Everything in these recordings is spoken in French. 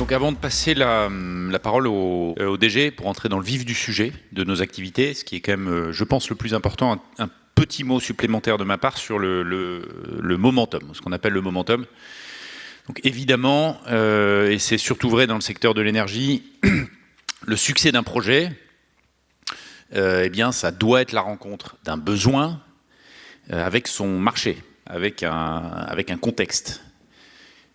Donc avant de passer la parole au DG pour entrer dans le vif du sujet de nos activités, ce qui est quand même, je pense, le plus important, un petit mot supplémentaire de ma part sur le momentum, ce qu'on appelle le momentum. Donc évidemment, et c'est surtout vrai dans le secteur de l'énergie, le succès d'un projet, eh bien, ça doit être la rencontre d'un besoin avec son marché, avec un contexte.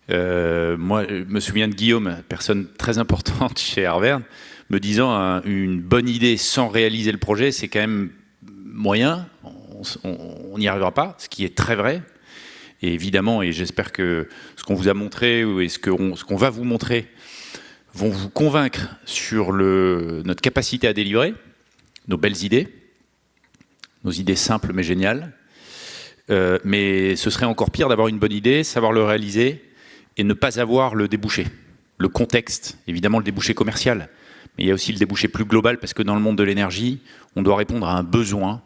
Moi, je me souviens de Guillaume, personne très importante chez Arverne, me disant une bonne idée sans réaliser le projet, c'est quand même moyen, on n'y arrivera pas, ce qui est très vrai. Et évidemment, et j'espère que ce qu'on vous a montré et ce qu'on va vous montrer vont vous convaincre sur notre capacité à délivrer nos belles idées, nos idées simples mais géniales. Mais ce serait encore pire d'avoir une bonne idée, savoir le réaliser et ne pas avoir le débouché, le contexte, évidemment le débouché commercial, mais il y a aussi le débouché plus global parce que dans le monde de l'énergie, on doit répondre à un besoin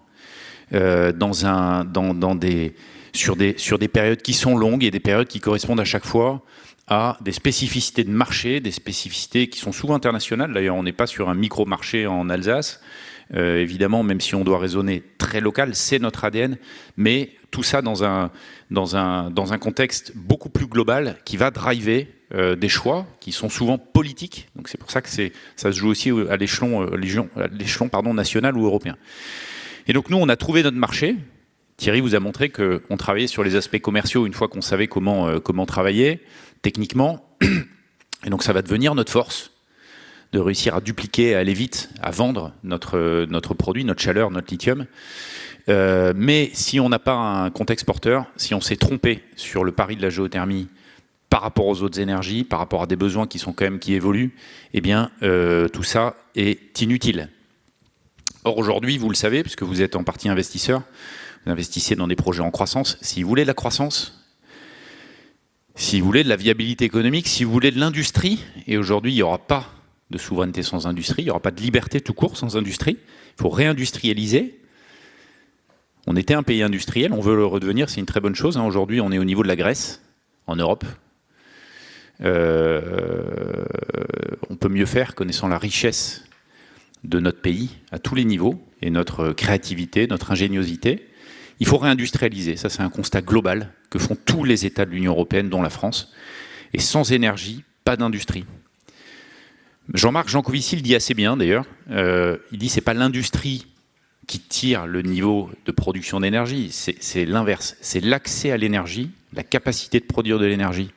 sur des périodes qui sont longues et des périodes qui correspondent à chaque fois à des spécificités de marché, des spécificités qui sont souvent internationales. D'ailleurs, on n'est pas sur un micro-marché en Alsace. Évidemment, même si on doit raisonner très local, c'est notre ADN, mais tout ça dans un contexte beaucoup plus global qui va driver des choix qui sont souvent politiques. Donc c'est pour ça que ça se joue aussi à l'échelon national ou européen. Et donc nous, on a trouvé notre marché. Thierry vous a montré qu'on travaillait sur les aspects commerciaux une fois qu'on savait comment travailler techniquement. Et donc ça va devenir notre force de réussir à dupliquer, à aller vite, à vendre notre produit, notre chaleur, notre lithium. Mais si on n'a pas un contexte porteur, si on s'est trompé sur le pari de la géothermie par rapport aux autres énergies, par rapport à des besoins qui évoluent, eh bien tout ça est inutile. Or aujourd'hui, vous le savez, puisque vous êtes en partie investisseur, vous investissez dans des projets en croissance. Si vous voulez de la croissance, si vous voulez de la viabilité économique, si vous voulez de l'industrie, et aujourd'hui il n'y aura pas de souveraineté sans industrie, il n'y aura pas de liberté tout court sans industrie, il faut réindustrialiser. On était un pays industriel, on veut le redevenir, c'est une très bonne chose. Aujourd'hui, on est au niveau de la Grèce, en Europe. On peut mieux faire, connaissant la richesse de notre pays, à tous les niveaux, et notre créativité, notre ingéniosité. Il faut réindustrialiser, ça c'est un constat global que font tous les États de l'Union européenne, dont la France. Et sans énergie, pas d'industrie. Jean-Marc Jancovici le dit assez bien d'ailleurs, il dit c'est pas l'industrie qui tire le niveau de production d'énergie, c'est l'inverse, c'est l'accès à l'énergie, la capacité de produire de l'énergie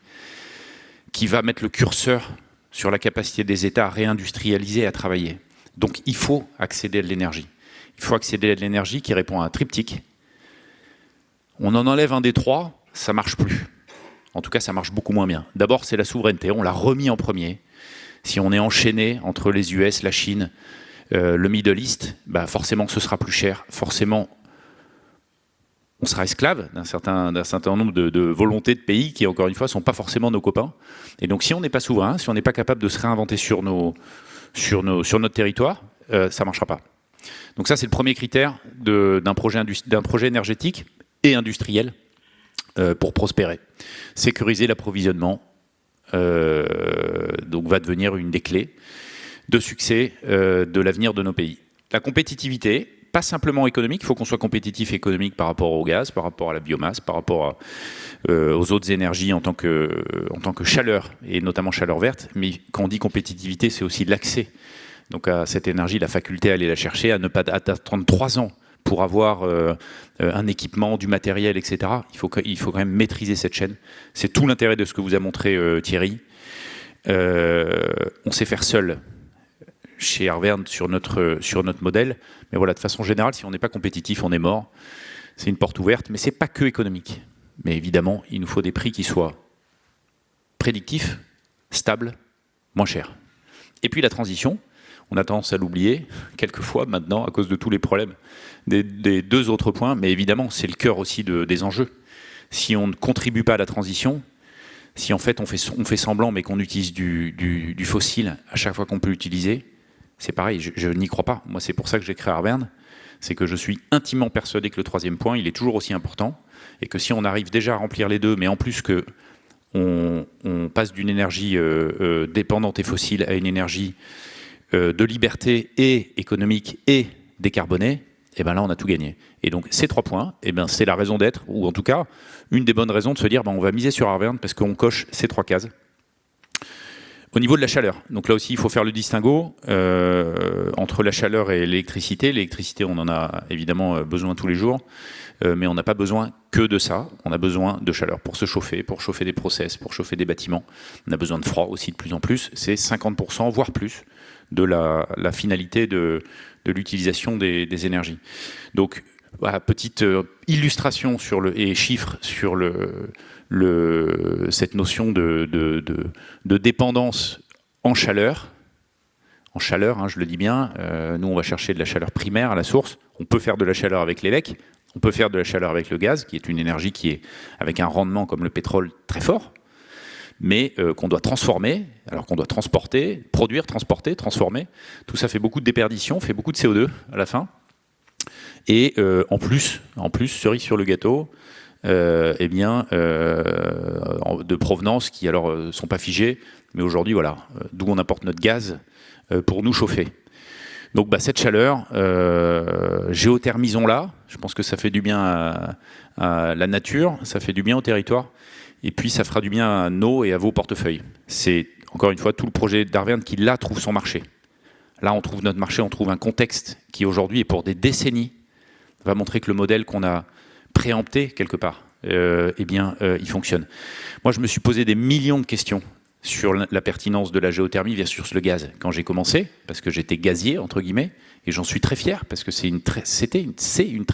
qui va mettre le curseur sur la capacité des États à réindustrialiser, à travailler. Donc il faut accéder à de l'énergie. Il faut accéder à de l'énergie qui répond à un triptyque. On en enlève un des trois, ça marche plus. En tout cas, ça marche beaucoup moins bien. D'abord, c'est la souveraineté, on l'a remis en premier. Si on est enchaîné entre les US, la Chine, le Middle East, bah forcément ce sera plus cher, forcément on sera esclave d'un certain nombre de volontés de pays qui, encore une fois, ne sont pas forcément nos copains. Et donc si on n'est pas souverain, si on n'est pas capable de se réinventer sur notre territoire, ça ne marchera pas. Donc ça, c'est le premier critère d'un projet énergétique et industriel pour prospérer. Sécuriser l'approvisionnement donc va devenir une des clés de succès de l'avenir de nos pays. La compétitivité, pas simplement économique, il faut qu'on soit compétitif économique par rapport au gaz, par rapport à la biomasse, par rapport aux autres énergies en tant que chaleur, et notamment chaleur verte. Mais quand on dit compétitivité, c'est aussi l'accès donc à cette énergie, la faculté à aller la chercher, à ne pas attendre 3 ans pour avoir un équipement, du matériel, etc. Il faut quand même maîtriser cette chaîne. C'est tout l'intérêt de ce que vous a montré Thierry. On sait faire seul chez Arverne sur notre modèle. Mais voilà, de façon générale, si on n'est pas compétitif, on est mort. C'est une porte ouverte, mais ce n'est pas que économique. Mais évidemment, il nous faut des prix qui soient prédictifs, stables, moins chers. Et puis la transition, on a tendance à l'oublier, quelquefois maintenant, à cause de tous les problèmes des 2 autres points, mais évidemment, c'est le cœur aussi des enjeux. Si on ne contribue pas à la transition, si en fait on fait semblant, mais qu'on utilise du fossile à chaque fois qu'on peut l'utiliser, c'est pareil, je n'y crois pas. Moi, c'est pour ça que j'ai créé Arverne, c'est que je suis intimement persuadé que le 3e point, il est toujours aussi important, et que si on arrive déjà à remplir les 2, mais en plus que on passe d'une énergie dépendante et fossile à une énergie de liberté et économique et décarbonée, et ben là on a tout gagné. Et donc ces 3 points, et ben c'est la raison d'être, ou en tout cas une des bonnes raisons de se dire on va miser sur Arverne parce qu'on coche ces 3 cases. Au niveau de la chaleur, donc là aussi il faut faire le distinguo entre la chaleur et l'électricité. L'électricité, on en a évidemment besoin tous les jours, mais on n'a pas besoin que de ça. On a besoin de chaleur pour se chauffer, pour chauffer des process, pour chauffer des bâtiments. On a besoin de froid aussi de plus en plus. C'est 50%, voire plus, de la finalité de l'utilisation des énergies. Donc, voilà, petite illustration et chiffres sur cette notion de dépendance en chaleur. En chaleur, hein, je le dis bien, nous on va chercher de la chaleur primaire à la source. On peut faire de la chaleur avec l'élec, on peut faire de la chaleur avec le gaz, qui est une énergie qui est avec un rendement comme le pétrole très fort, mais qu'on doit transformer, alors qu'on doit transporter, produire, transporter, transformer. Tout ça fait beaucoup de déperdition, fait beaucoup de CO2 à la fin. Et en plus, cerise sur le gâteau, de provenance qui alors sont pas figées, mais aujourd'hui voilà, d'où on apporte notre gaz pour nous chauffer. Donc cette chaleur, géothermisons-la. Je pense que ça fait du bien à la nature, ça fait du bien au territoire, et puis ça fera du bien à nos et à vos portefeuilles. C'est encore une fois tout le projet d'Arverne qui là trouve son marché. Là on trouve notre marché, on trouve un contexte qui aujourd'hui et pour des décennies va montrer que le modèle qu'on a préempté quelque part, il fonctionne. Moi je me suis posé des millions de questions sur la pertinence de la géothermie versus le gaz quand j'ai commencé, parce que j'étais gazier, entre guillemets, et j'en suis très fier, parce que c'est une très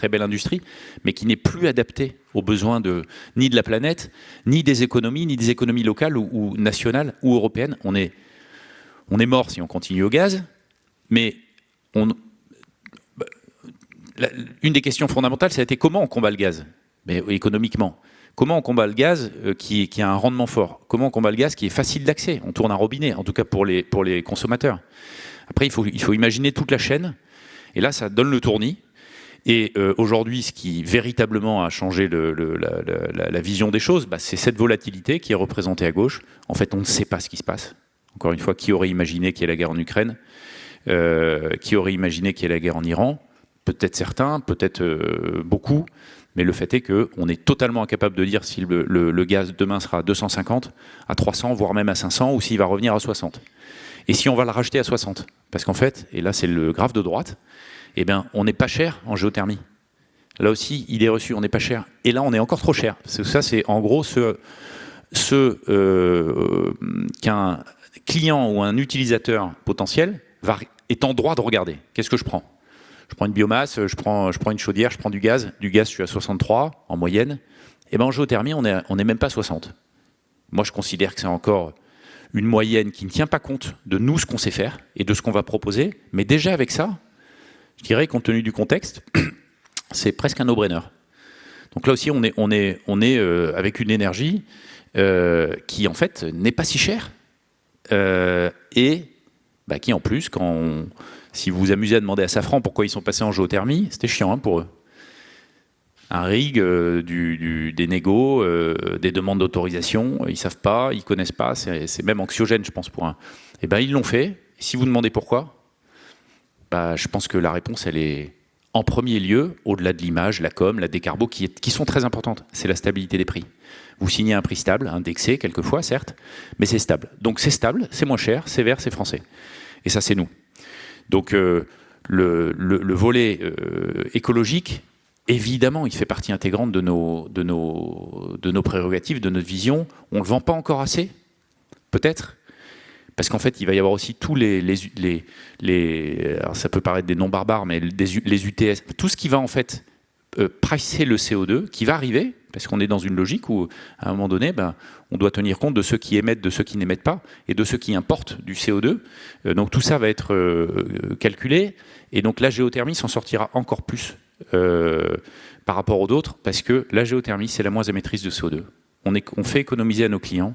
belle industrie, mais qui n'est plus adaptée aux besoins ni de la planète, ni des économies locales ou nationales ou européennes. On est mort si on continue au gaz, mais une des questions fondamentales, ça a été comment on combat le gaz, mais économiquement. Comment on combat le gaz qui a un rendement fort? Comment on combat le gaz qui est facile d'accès? On tourne un robinet, en tout cas pour les consommateurs. Après, il faut imaginer toute la chaîne. Et là, ça donne le tournis. Et aujourd'hui, ce qui véritablement a changé la vision des choses, c'est cette volatilité qui est représentée à gauche. En fait, on ne sait pas ce qui se passe. Encore une fois, qui aurait imaginé qu'il y ait la guerre en Ukraine? Qui aurait imaginé qu'il y ait la guerre en Iran? Peut-être certains, peut-être beaucoup. Mais le fait est qu'on est totalement incapable de dire si le gaz demain sera à 250, à 300, voire même à 500, ou s'il va revenir à 60. Et si on va le racheter à 60. Parce qu'en fait, et là c'est le graphe de droite, on n'est pas cher en géothermie. Là aussi, il est reçu, on n'est pas cher. Et là, on est encore trop cher. Ça, c'est en gros qu'un client ou un utilisateur potentiel est en droit de regarder. Qu'est-ce que je prends? Je prends une biomasse, je prends une chaudière, je prends du gaz. Du gaz, je suis à 63 en moyenne. En géothermie, on n'est même pas 60. Moi, je considère que c'est encore une moyenne qui ne tient pas compte de nous, ce qu'on sait faire et de ce qu'on va proposer. Mais déjà avec ça, je dirais, compte tenu du contexte, c'est presque un no-brainer. Donc là aussi, on est avec une énergie qui, en fait, n'est pas si chère. Et qui, en plus, si vous vous amusez à demander à Safran pourquoi ils sont passés en géothermie, c'était chiant pour eux. Un rig, des négos, des demandes d'autorisation, ils ne savent pas, ils ne connaissent pas, c'est même anxiogène, je pense, pour un. Ils l'ont fait. Et si vous demandez pourquoi, je pense que la réponse, elle est en premier lieu, au-delà de l'image, la com, la décarbo, qui sont très importantes. C'est la stabilité des prix. Vous signez un prix stable, indexé quelquefois, certes, mais c'est stable. Donc c'est stable, c'est moins cher, c'est vert, c'est français. Et ça, c'est nous. Donc le volet écologique, évidemment, il fait partie intégrante de nos prérogatives, de notre vision. On ne le vend pas encore assez, peut-être, parce qu'en fait, il va y avoir aussi tous alors ça peut paraître des noms barbares, mais les UTS, tout ce qui va en fait pricer le CO2, qui va arriver, parce qu'on est dans une logique où, à un moment donné, on doit tenir compte de ceux qui émettent, de ceux qui n'émettent pas, et de ceux qui importent du CO2. Donc tout ça va être calculé, et donc la géothermie s'en sortira encore plus par rapport aux autres, parce que la géothermie, c'est la moins émettrice de CO2. On fait économiser à nos clients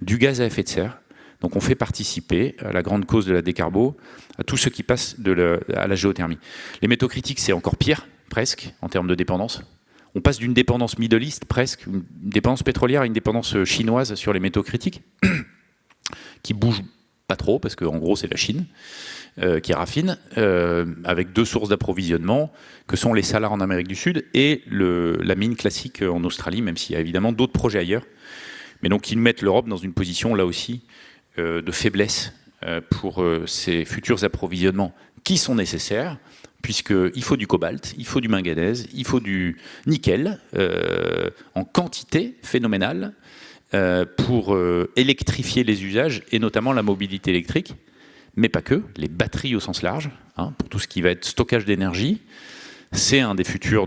du gaz à effet de serre, donc on fait participer à la grande cause de la décarbo, à tous ceux qui passent à la géothermie. Les métaux critiques, c'est encore pire, presque, en termes de dépendance. on passe d'une dépendance Middle East presque, une dépendance pétrolière à une dépendance chinoise sur les métaux critiques, qui bouge pas trop, parce qu'en gros c'est la Chine qui raffine, avec 2 sources d'approvisionnement, que sont les salars en Amérique du Sud et la mine classique en Australie, même s'il y a évidemment d'autres projets ailleurs. Mais donc ils mettent l'Europe dans une position là aussi de faiblesse pour ces futurs approvisionnements qui sont nécessaires, puisqu'il faut du cobalt, il faut du manganèse, il faut du nickel en quantité phénoménale pour électrifier les usages et notamment la mobilité électrique, mais pas que, les batteries au sens large, hein, pour tout ce qui va être stockage d'énergie. C'est un des futurs,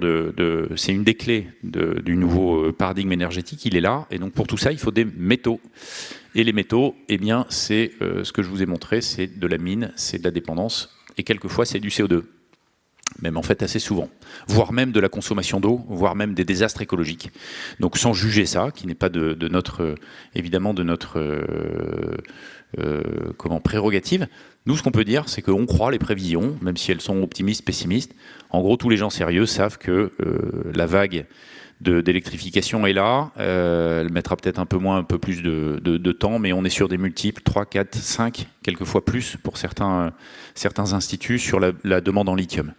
c'est une des clés du nouveau paradigme énergétique, il est là, et donc pour tout ça, il faut des métaux. Et les métaux, eh bien, c'est ce que je vous ai montré, c'est de la mine, c'est de la dépendance, et quelquefois c'est du CO2, même en fait assez souvent, voire même de la consommation d'eau, voire même des désastres écologiques. Donc sans juger ça, qui n'est pas évidemment de notre prérogative, nous ce qu'on peut dire, c'est qu'on croit les prévisions, même si elles sont optimistes, pessimistes. En gros, tous les gens sérieux savent que la vague d'électrification est là, elle mettra peut-être un peu plus de temps, mais on est sur des multiples, 3, 4, 5, quelquefois plus pour certains instituts sur la demande en lithium.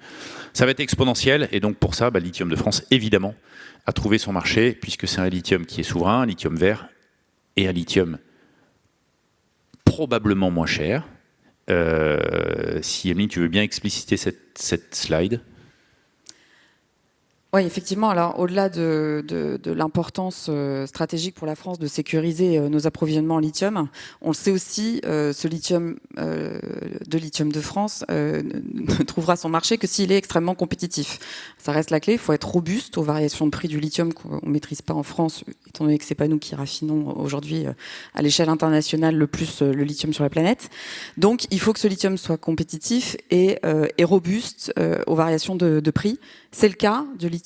Ça va être exponentiel, et donc pour ça, Lithium de France, évidemment, a trouvé son marché, puisque c'est un lithium qui est souverain, un lithium vert, et un lithium probablement moins cher. Si Emeline, tu veux bien expliciter cette slide. Oui, effectivement. Alors, au-delà de l'importance stratégique pour la France de sécuriser nos approvisionnements en lithium, on le sait aussi, ce lithium de Lithium de France ne trouvera son marché que s'il est extrêmement compétitif. Ça reste la clé. Il faut être robuste aux variations de prix du lithium qu'on ne maîtrise pas en France, étant donné que c'est pas nous qui raffinons aujourd'hui à l'échelle internationale le plus le lithium sur la planète. Donc, il faut que ce lithium soit compétitif et robuste aux variations de prix. C'est le cas du lithium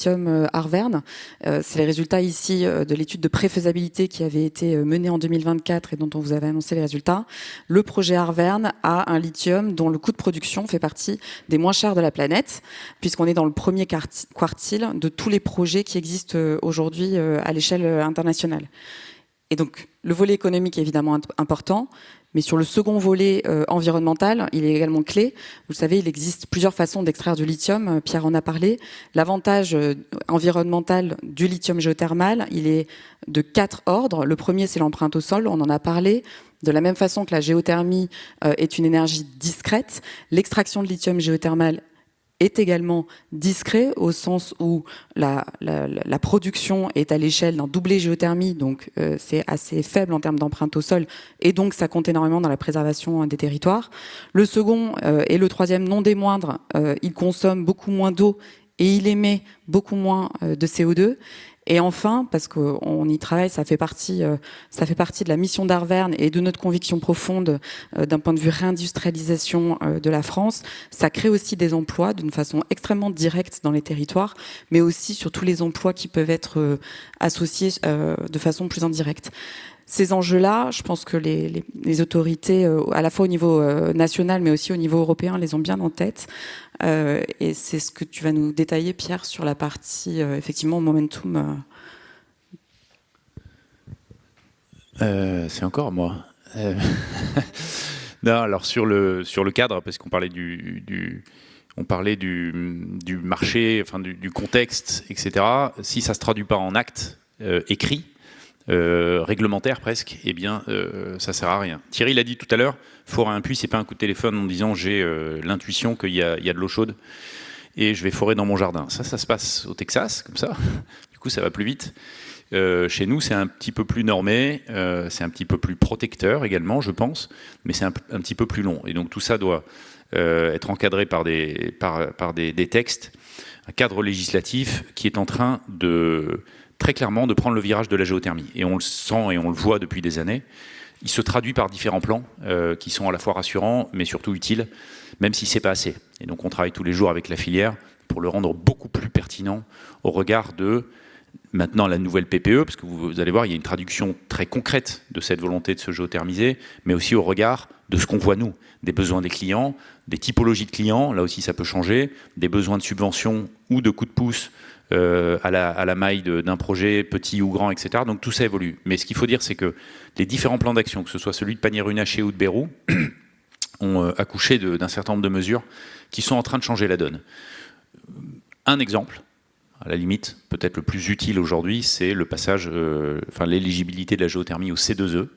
Arverne. C'est les résultats ici de l'étude de préfaisabilité qui avait été menée en 2024 et dont on vous avait annoncé les résultats. Le projet Arverne a un lithium dont le coût de production fait partie des moins chers de la planète, puisqu'on est dans le premier quartile de tous les projets qui existent aujourd'hui à l'échelle internationale. Et donc, le volet économique est évidemment important, mais sur le second volet environnemental, il est également clé. Vous le savez, il existe plusieurs façons d'extraire du lithium. Pierre en a parlé. L'avantage environnemental du lithium géothermal, il est de 4 ordres. Le premier, c'est l'empreinte au sol. On en a parlé. De la même façon que la géothermie est une énergie discrète, l'extraction de lithium géothermal est également discret au sens où la production est à l'échelle d'un doublé géothermie, donc c'est assez faible en termes d'empreinte au sol, et donc ça compte énormément dans la préservation des territoires. Le second et le troisième, non des moindres, il consomme beaucoup moins d'eau et il émet beaucoup moins de CO2. Et enfin, parce qu'on y travaille, ça fait partie de la mission d'Arverne et de notre conviction profonde d'un point de vue réindustrialisation de la France, ça crée aussi des emplois d'une façon extrêmement directe dans les territoires, mais aussi sur tous les emplois qui peuvent être associés de façon plus indirecte. Ces enjeux-là, je pense que les autorités, à la fois au niveau national, mais aussi au niveau européen, les ont bien en tête. Et c'est ce que tu vas nous détailler, Pierre, sur la partie, effectivement, momentum. C'est encore moi. Non, alors sur le cadre, parce qu'on parlait on parlait du marché, enfin du contexte, etc. Si ça se traduit pas en actes écrits, réglementaire presque, eh bien ça sert à rien. Thierry l'a dit tout à l'heure, forer un puits, c'est pas un coup de téléphone en disant j'ai l'intuition qu'il y a de l'eau chaude et je vais forer dans mon jardin. Ça se passe au Texas, comme ça. Du coup, ça va plus vite. Chez nous, c'est un petit peu plus normé, c'est un petit peu plus protecteur également, je pense, mais c'est un petit peu plus long. Et donc tout ça doit être encadré par des textes, un cadre législatif qui est en train très clairement de prendre le virage de la géothermie. Et on le sent et on le voit depuis des années. Il se traduit par différents plans qui sont à la fois rassurants, mais surtout utiles, même si c'est pas assez. Et donc on travaille tous les jours avec la filière pour le rendre beaucoup plus pertinent au regard de maintenant la nouvelle PPE, parce que vous allez voir, il y a une traduction très concrète de cette volonté de se géothermiser, mais aussi au regard de ce qu'on voit nous, des besoins des clients, des typologies de clients, là aussi ça peut changer, des besoins de subvention ou de coups de pouce à la maille d'un projet petit ou grand, etc. Donc tout ça évolue. Mais ce qu'il faut dire, c'est que les différents plans d'action, que ce soit celui de Pannier-Runacher ou de Bérou, ont accouché d'un certain nombre de mesures qui sont en train de changer la donne. Un exemple, à la limite, peut-être le plus utile aujourd'hui, c'est le passage, l'éligibilité de la géothermie au C2E,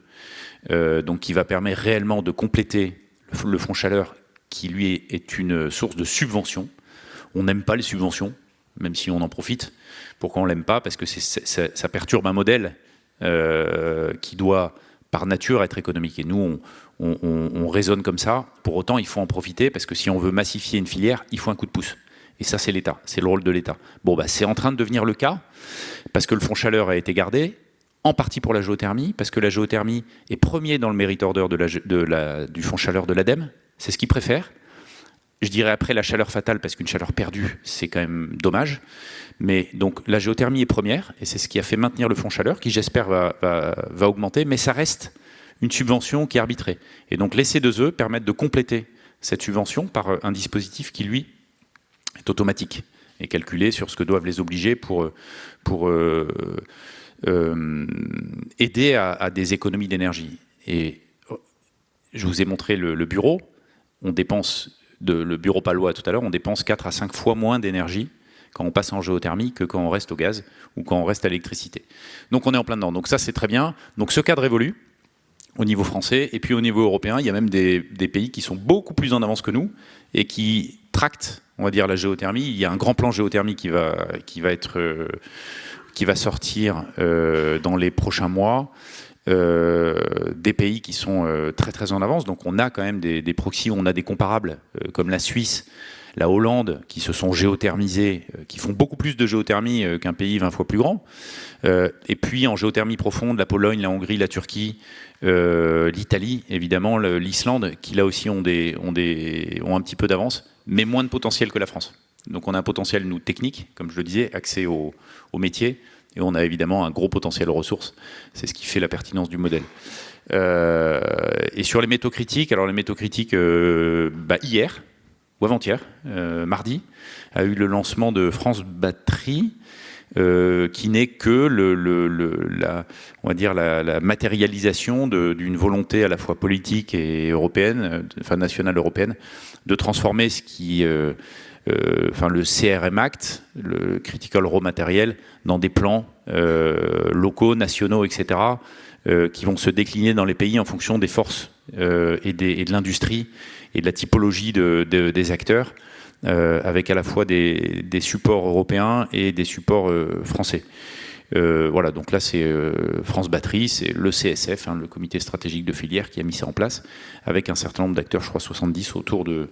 donc qui va permettre réellement de compléter le fonds chaleur, qui lui est une source de subvention. On n'aime pas les subventions, même si on en profite. Pourquoi on l'aime pas? Parce que ça perturbe un modèle qui doit, par nature, être économique. Et nous, on raisonne comme ça. Pour autant, il faut en profiter, parce que si on veut massifier une filière, il faut un coup de pouce. Et ça, c'est l'État, c'est le rôle de l'État. Bon, c'est en train de devenir le cas, parce que le fonds chaleur a été gardé, en partie pour la géothermie, parce que la géothermie est premier dans le mérite order du fonds chaleur de l'ADEME. C'est ce qu'ils préfèrent. Je dirais après la chaleur fatale, parce qu'une chaleur perdue, c'est quand même dommage. Mais donc la géothermie est première, et c'est ce qui a fait maintenir le fonds chaleur, qui j'espère va augmenter, mais ça reste une subvention qui est arbitrée. Et donc les C2E permettent de compléter cette subvention par un dispositif qui, lui, est automatique et calculé sur ce que doivent les obliger pour aider à des économies d'énergie. Et je vous ai montré le bureau. On dépense, le bureau palois tout à l'heure, on dépense 4 à 5 fois moins d'énergie quand on passe en géothermie que quand on reste au gaz ou quand on reste à l'électricité. Donc on est en plein dedans. Donc ça, c'est très bien. Donc ce cadre évolue au niveau français, et puis au niveau européen, il y a même des pays qui sont beaucoup plus en avance que nous et qui tractent, on va dire, la géothermie. Il y a un grand plan géothermie qui va sortir dans les prochains mois. Des pays qui sont très très en avance. Donc on a quand même des proxys, on a des comparables comme la Suisse, la Hollande, qui se sont géothermisés, qui font beaucoup plus de géothermie qu'un pays 20 fois plus grand. Et puis en géothermie profonde, la Pologne, la Hongrie, la Turquie, l'Italie, évidemment, l'Islande, qui là aussi ont un petit peu d'avance, mais moins de potentiel que la France. Donc on a un potentiel, nous, technique, comme je le disais, accès au métier, et on a évidemment un gros potentiel ressources. C'est ce qui fait la pertinence du modèle. Et sur les métaux critiques, alors les métaux critiques, hier, ou avant-hier, mardi, a eu le lancement de France Batterie, qui n'est que on va dire la matérialisation d'une volonté à la fois politique et européenne, enfin nationale européenne, de transformer ce qui, le CRM Act, le Critical Raw Material, dans des plans locaux, nationaux, etc., qui vont se décliner dans les pays en fonction des forces et de l'industrie et de la typologie des acteurs, avec à la fois des supports européens et des supports français. Voilà, donc là c'est France Batterie, c'est le CSF, le comité stratégique de filière, qui a mis ça en place, avec un certain nombre d'acteurs, je crois 70, autour de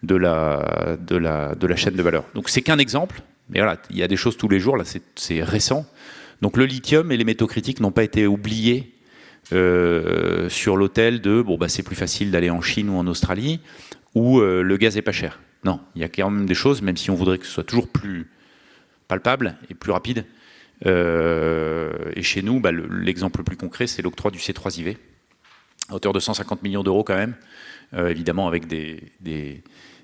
la chaîne de valeur. Donc c'est qu'un exemple, mais voilà, il y a des choses tous les jours, là c'est récent. Donc le lithium et les métaux critiques n'ont pas été oubliés sur l'autel de c'est plus facile d'aller en Chine ou en Australie, où le gaz est pas cher. Non, il y a quand même des choses, même si on voudrait que ce soit toujours plus palpable et plus rapide. Et chez nous, l'exemple le plus concret, c'est l'octroi du C3IV, à hauteur de 150 millions d'euros quand même, évidemment avec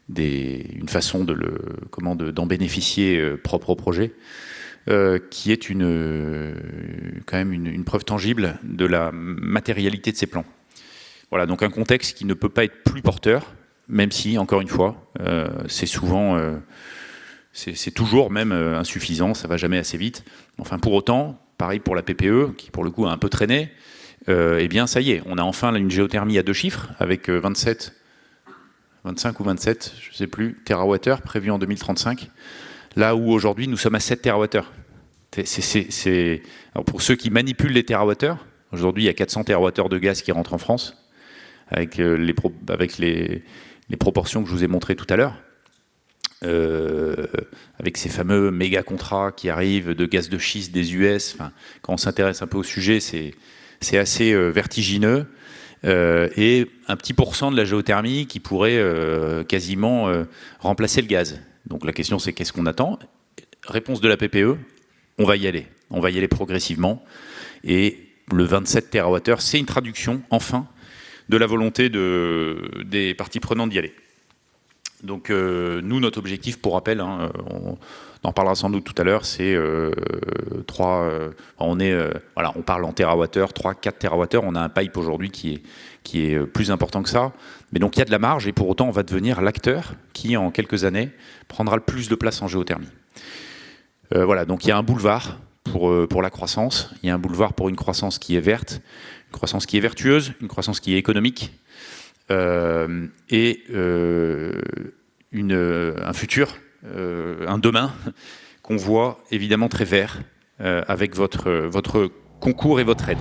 une façon d'en bénéficier propre au projet, qui est quand même une preuve tangible de la matérialité de ces plans. Voilà, donc un contexte qui ne peut pas être plus porteur, même si, encore une fois, c'est souvent, c'est toujours même insuffisant, ça va jamais assez vite. Enfin, pour autant, pareil pour la PPE, qui pour le coup a un peu traîné, eh bien ça y est, on a enfin une géothermie à 2 chiffres, avec 25 ou 27, je ne sais plus, TWh prévus en 2035, là où aujourd'hui nous sommes à 7 TWh. Alors pour ceux qui manipulent les TWh, aujourd'hui il y a 400 TWh de gaz qui rentrent en France, avec les proportions que je vous ai montrées tout à l'heure, avec ces fameux méga contrats qui arrivent de gaz de schiste des US. Enfin, quand on s'intéresse un peu au sujet, c'est assez vertigineux, et un petit pourcent de la géothermie qui pourrait quasiment remplacer le gaz. Donc la question, c'est qu'est-ce qu'on attend? Réponse de la PPE, on va y aller. On va y aller progressivement. Et le 27 TWh, c'est une traduction, enfin, de la volonté des parties prenantes d'y aller. Donc nous, notre objectif, pour rappel, on en parlera sans doute tout à l'heure, c'est on parle en térawattheure, 3-4 TWh. On a un pipe aujourd'hui qui est plus important que ça. Mais donc il y a de la marge et pour autant on va devenir l'acteur qui, en quelques années, prendra le plus de place en géothermie. Voilà, donc il y a un boulevard pour la croissance. Il y a un boulevard pour une croissance qui est verte, une croissance qui est vertueuse, une croissance qui est économique. Un futur, un demain qu'on voit évidemment très vert avec votre concours et votre aide.